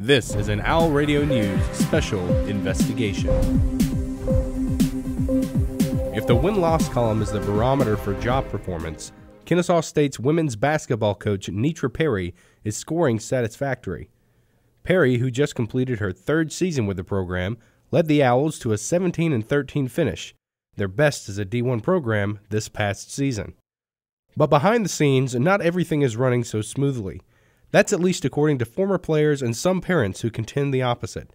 This is an Owl Radio News special investigation. If the win-loss column is the barometer for job performance, Kennesaw State's women's basketball coach Nitra Perry is scoring satisfactory. Perry, who just completed her third season with the program, led the Owls to a 17-13 finish, their best as a D1 program this past season. But behind the scenes, not everything is running so smoothly. That's at least according to former players and some parents who contend the opposite.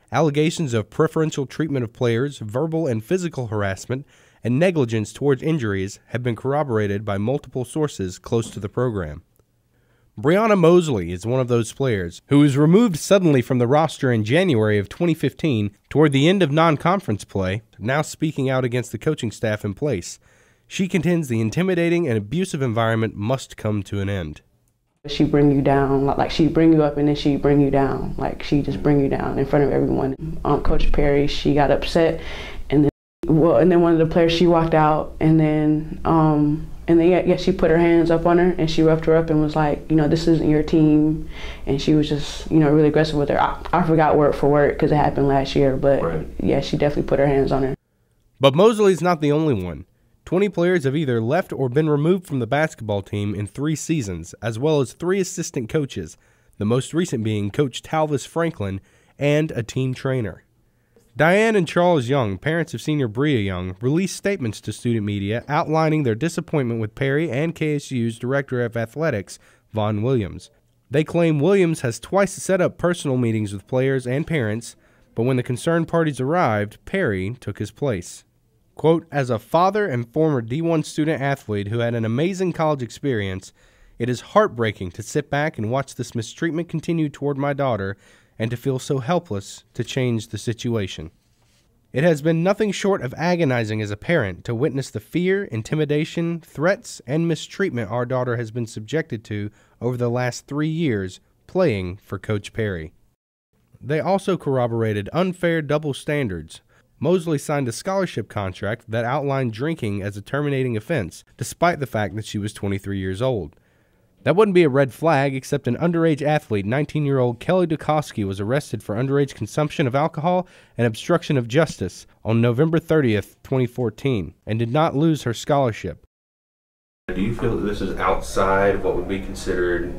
Allegations of preferential treatment of players, verbal and physical harassment, and negligence towards injuries have been corroborated by multiple sources close to the program. Brianna Mosley is one of those players who was removed suddenly from the roster in January of 2015 toward the end of non-conference play, now speaking out against the coaching staff in place. She contends the intimidating and abusive environment must come to an end. She bring you down, like she bring you up and then she bring you down, like she just bring you down in front of everyone. Coach Perry, she got upset, and then one of the players, she walked out, and then she put her hands up on her and she roughed her up and was like, this isn't your team, and she was just really aggressive with her. I forgot word for word because it happened last year, but right. Yeah, she definitely put her hands on her. But Mosley's not the only one. 20 players have either left or been removed from the basketball team in 3 seasons, as well as 3 assistant coaches, the most recent being Coach Talvis Franklin and a team trainer. Diane and Charles Young, parents of senior Bria Young, released statements to student media outlining their disappointment with Perry and KSU's Director of Athletics, Vaughn Williams. They claim Williams has twice set up personal meetings with players and parents, but when the concerned parties arrived, Perry took his place. Quote, as a father and former D1 student athlete who had an amazing college experience, it is heartbreaking to sit back and watch this mistreatment continue toward my daughter and to feel so helpless to change the situation. It has been nothing short of agonizing as a parent to witness the fear, intimidation, threats, and mistreatment our daughter has been subjected to over the last 3 years playing for Coach Perry. They also corroborated unfair double standards. Mosley signed a scholarship contract that outlined drinking as a terminating offense, despite the fact that she was 23 years old. That wouldn't be a red flag, except an underage athlete, 19-year-old Kelly Dukoski, was arrested for underage consumption of alcohol and obstruction of justice on November 30th, 2014, and did not lose her scholarship. Do you feel that this is outside of what would be considered,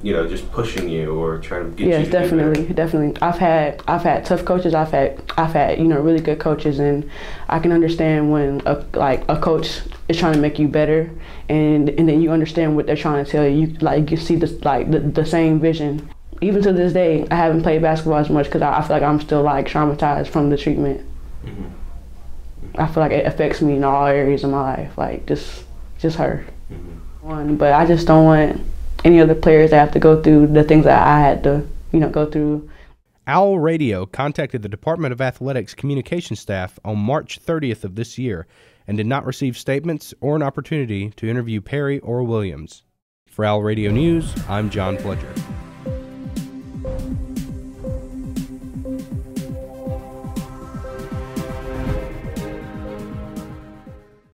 just pushing you or trying to get you? Yes, definitely. I've had tough coaches. I've had really good coaches, and I can understand when a coach is trying to make you better, and then you understand what they're trying to tell you. You see the same vision. Even to this day, I haven't played basketball as much because I feel like I'm still traumatized from the treatment. Mm-hmm. I feel like it affects me in all areas of my life, just her. Mm-hmm. But I just don't want any other players that have to go through the things that I had to, go through. Owl Radio contacted the Department of Athletics communication staff on March 30th of this year and did not receive statements or an opportunity to interview Perry or Williams. For Owl Radio News, I'm John Fletcher.